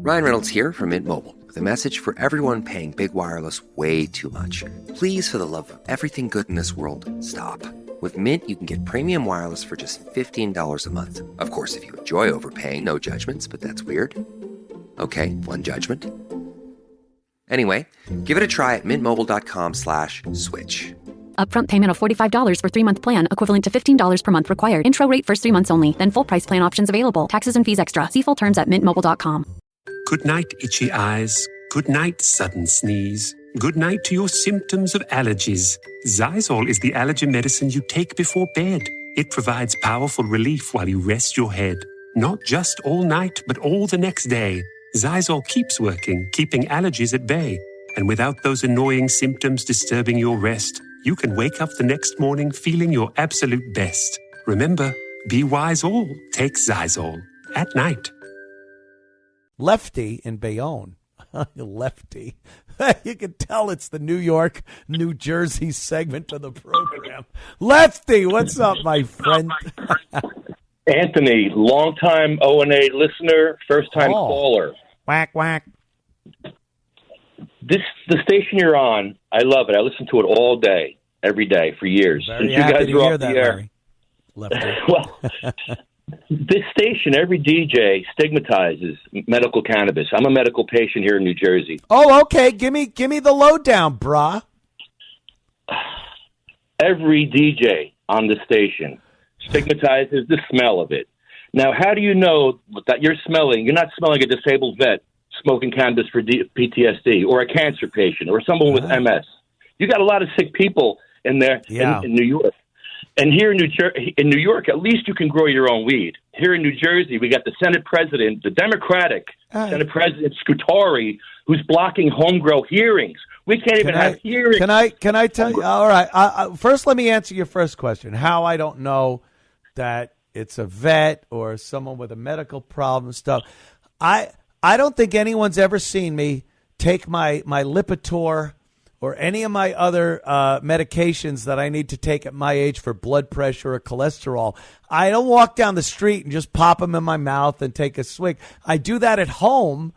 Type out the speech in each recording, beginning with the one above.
Ryan Reynolds here from Mint Mobile with a message for everyone paying big wireless way too much. Please, for the love of everything good in this world, stop. With Mint, you can get premium wireless for just $15 a month. Of course, if you enjoy overpaying, no judgments, but that's weird. Okay, one judgment. Anyway, give it a try at mintmobile.com/switch. Upfront payment of $45 for 3-month plan, equivalent to $15 per month required. Intro rate first 3 months only, then full price plan options available. Taxes and fees extra. See full terms at mintmobile.com. Good night, itchy eyes. Good night, sudden sneeze. Good night to your symptoms of allergies. Xyzal is the allergy medicine you take before bed. It provides powerful relief while you rest your head. Not just all night, but all the next day. Xyzal keeps working, keeping allergies at bay. And without those annoying symptoms disturbing your rest, you can wake up the next morning feeling your absolute best. Remember, be wise all. Take Xyzal. At night. Lefty in Bayonne. Lefty. You can tell it's the New York, New Jersey segment of the program. Lefty, what's up, my friend? Anthony, longtime O&A listener, first-time caller. Whack, whack. The station you're on, I love it. I listen to it all day, every day, for years. Very Since happy you guys to were hear off that, the air. Larry. Lefty. Well, this station, every DJ stigmatizes medical cannabis. I'm a medical patient here in New Jersey. Oh, okay. Give me the lowdown, brah. Every DJ on the station stigmatizes the smell of it. Now, how do you know that you're not smelling a disabled vet smoking cannabis for PTSD or a cancer patient or someone with MS? You got a lot of sick people in there in New York. And here in New York, at least you can grow your own weed. Here in New Jersey, we got the Senate President, the Democratic Senate President Scutari, who's blocking homegrown hearings. We can't even have hearings. Can I tell you? All right. First, let me answer your first question. How I don't know that it's a vet or someone with a medical problem stuff. I don't think anyone's ever seen me take my Lipitor or any of my other medications that I need to take at my age for blood pressure or cholesterol. I don't walk down the street and just pop them in my mouth and take a swig. I do that at home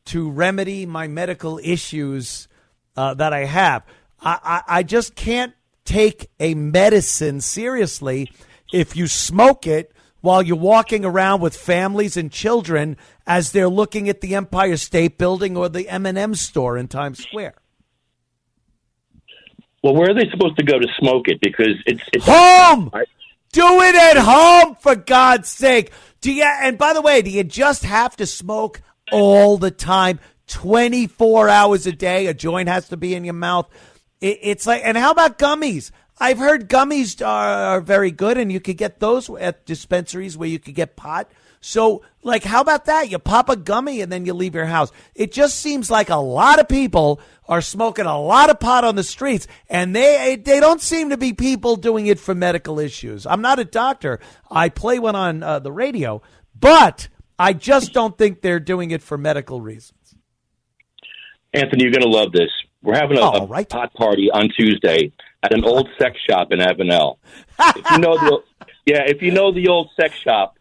to remedy my medical issues that I have. I just can't take a medicine seriously if you smoke it while you're walking around with families and children as they're looking at the Empire State Building or the M&M store in Times Square. Well, where are they supposed to go to smoke it? Because it's home. Do it at home, for God's sake. And by the way, do you just have to smoke all the time, 24 hours a day? A joint has to be in your mouth. It's like, and how about gummies? I've heard gummies are very good, and you could get those at dispensaries where you could get pot. So, like, how about that? You pop a gummy and then you leave your house. It just seems like a lot of people are smoking a lot of pot on the streets, and they don't seem to be people doing it for medical issues. I'm not a doctor. I play one on the radio, but I just don't think they're doing it for medical reasons. Anthony, you're going to love this. We're having a pot party on Tuesday at an old sex shop in Avenel. If you know the old sex shop,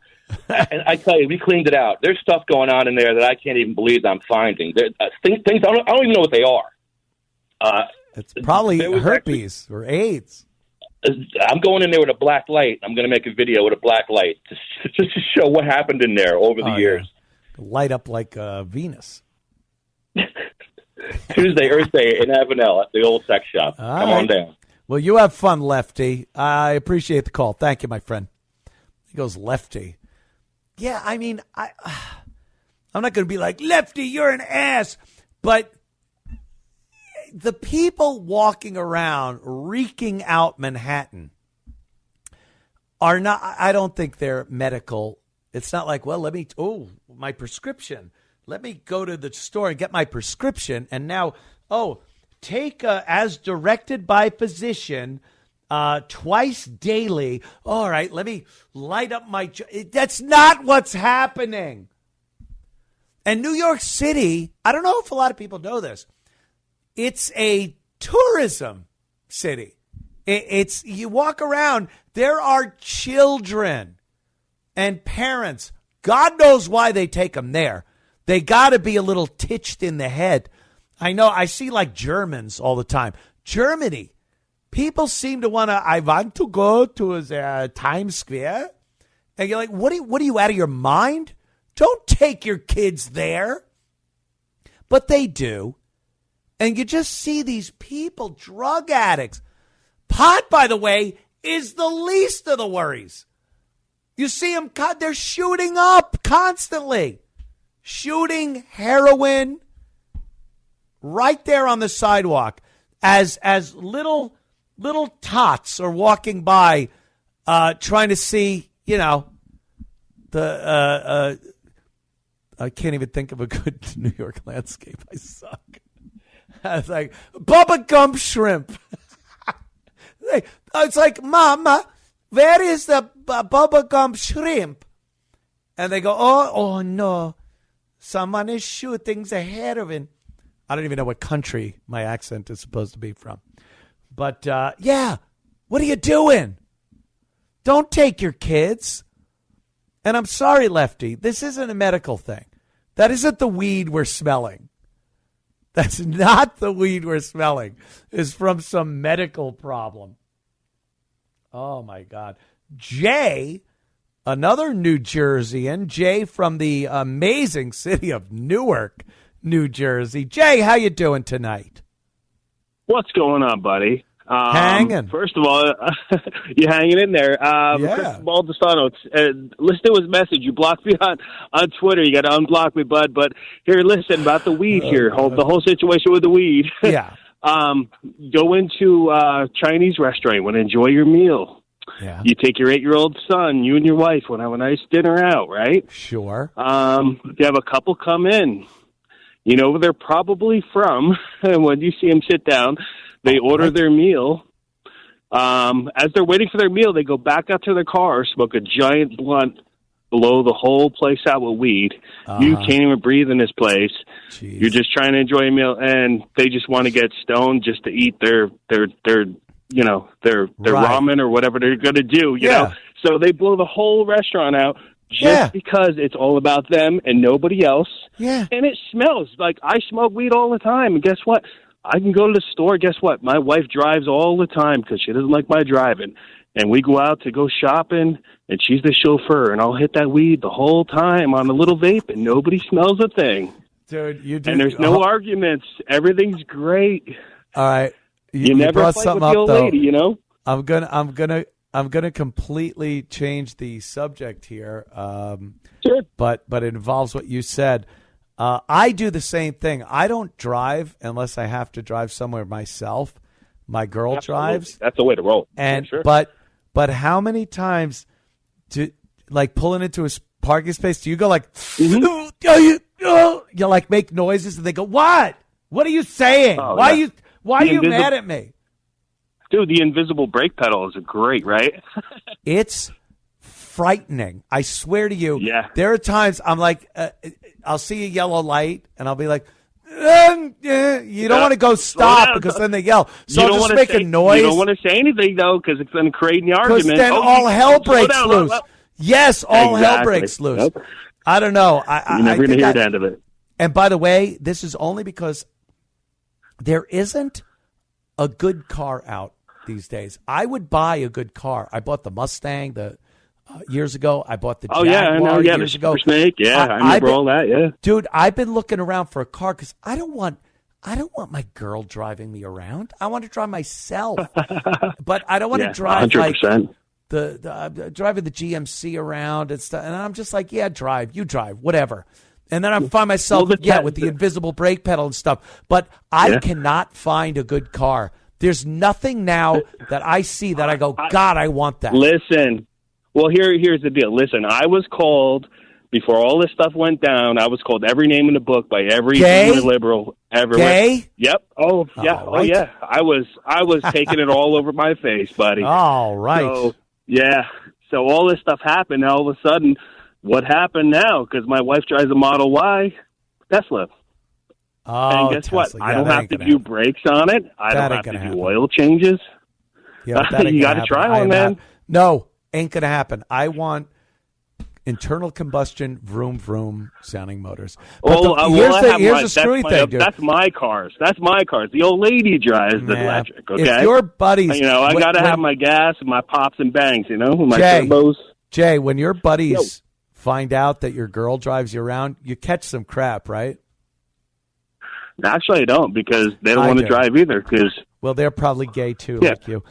and I tell you, we cleaned it out. There's stuff going on in there that I can't even believe I'm finding. Things I don't even know what they are. It's probably herpes or AIDS. I'm going in there with a black light. I'm going to make a video with a black light just to show what happened in there over the years. Yeah. Light up like Venus. Tuesday, Earth Day in Avenel at the old sex shop. Come on down. Well, you have fun, Lefty. I appreciate the call. Thank you, my friend. He goes, Lefty. Yeah, I mean, I'm not going to be like, Lefty, you're an ass. But the people walking around reeking out Manhattan are not, I don't think they're medical. It's not like, well, my prescription. Let me go to the store and get my prescription. And now, take as directed by physician twice daily. All right, let me light up my... That's not what's happening. And New York City, I don't know if a lot of people know this, it's a tourism city. It's you walk around, there are children and parents. God knows why they take them there. They got to be a little titched in the head. I know. I see like Germans all the time. Germany, people seem to I want to go to the Times Square. And you're like, what are you out of your mind? Don't take your kids there. But they do. And you just see these people, drug addicts. Pot, by the way, is the least of the worries. You see them, they're shooting up constantly. Shooting heroin right there on the sidewalk as little tots are walking by trying to see, I can't even think of a good New York landscape. I suck. It's like Bubba Gump shrimp. It's like, Mama, where is the Bubba Gump shrimp? And they go, oh no, someone is shooting the heroin. I don't even know what country my accent is supposed to be from. But, yeah, what are you doing? Don't take your kids. And I'm sorry, Lefty, this isn't a medical thing. That isn't the weed we're smelling. That's not the weed we're smelling. It's from some medical problem. Oh, my God. Jay, another New Jerseyan, Jay from the amazing city of Newark, New Jersey. Jay, how you doing tonight? What's going on, buddy? Hanging. First of all, you hanging in there. Yeah. Chris Baldestano, listen to his message. You blocked me on Twitter. You got to unblock me, bud. But here, listen about the weed here. The whole situation with the weed. Yeah. Go into a Chinese restaurant. You want to enjoy your meal. Yeah. You take your 8-year-old son, you and your wife want to have a nice dinner out, right? Sure. You have a couple come in. You know where they're probably from. And when you see them sit down, they order their meal. As they're waiting for their meal, they go back out to their car, smoke a giant blunt, blow the whole place out with weed. You can't even breathe in this place. Jeez. You're just trying to enjoy a meal, and they just want to get stoned just to eat their ramen or whatever they're going to do. You know, so they blow the whole restaurant out. Just because it's all about them and nobody else. Yeah. And it smells. Like, I smoke weed all the time. And guess what? I can go to the store. Guess what? My wife drives all the time because she doesn't like my driving. And we go out to go shopping, and she's the chauffeur. And I'll hit that weed the whole time on a little vape, and nobody smells a thing. Dude, you do. And there's no arguments. Everything's great. All right. You never brought fight something with the up, old though. lady, you know? I'm gonna completely change the subject here. Sure. But it involves what you said. I do the same thing. I don't drive unless I have to drive somewhere myself. My girl drives. That's the way to roll. And sure. but how many times pulling into a parking space, do you go like, you like make noises and they go, what? What are you saying? Why are you mad at me? Dude, the invisible brake pedal is great, right? It's frightening. I swear to you. Yeah. There are times I'm like, I'll see a yellow light and I'll be like, you don't want to go stop because then they yell. So I'll just make a noise. You don't want to say anything, though, because it's going to create an argument. Because then all hell breaks loose. Yes, all hell breaks loose. Yep. I don't know. You're never going to hear the end of it. And by the way, this is only because there isn't a good car out these days. I would buy a good car. I bought the Mustang years ago. I bought the Jaguar years ago. Super Snake. Yeah, I remember all that. Yeah, dude, I've been looking around for a car because I don't want my girl driving me around. I want to drive myself, but I don't want to drive 100%. like the driving the GMC around and stuff. And I'm just like, yeah, you drive, whatever. And then I find myself with the invisible brake pedal and stuff. But I cannot find a good car. There's nothing now that I see that I go, God, I want that. Listen, well, here's the deal. Listen, I was called, before all this stuff went down, I was called every name in the book by every liberal ever. Gay? Yep. Oh, yeah. Right. Oh, yeah. I was taking it all over my face, buddy. All right. So, yeah. So all this stuff happened. Now, all of a sudden, what happened now? Because my wife drives a Model Y Tesla. Oh, and guess Tesla. what? I don't have to do brakes on it. I don't have to do oil changes. Yeah, you got to try one, man. No, ain't going to happen. I want internal combustion, vroom vroom sounding motors. Oh, Here's the screwy thing, dude. That's my cars. That's my cars. The old lady drives the electric. Okay, if your buddies, I got to have my gas and my pops and bangs. My turbos. Jay, when your buddies find out that your girl drives you around, you catch some crap, right? Actually, I don't, because they don't want to drive either. Well, they're probably gay too, like you.